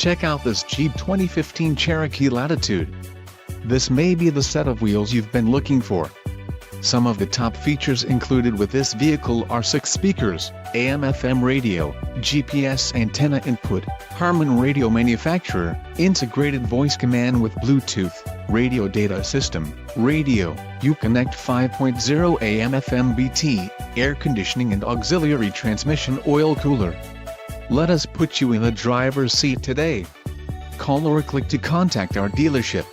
Check out this Jeep 2015 Cherokee Latitude. This may be the set of wheels you've been looking for. Some of the top features included with this vehicle are 6 speakers, AM/FM radio, GPS antenna input, Harman radio manufacturer, integrated voice command with Bluetooth, radio data system, radio, Uconnect 5.0 AM/FM BT, air conditioning and auxiliary transmission oil cooler. Let us put you in the driver's seat today. Call or click to contact our dealership.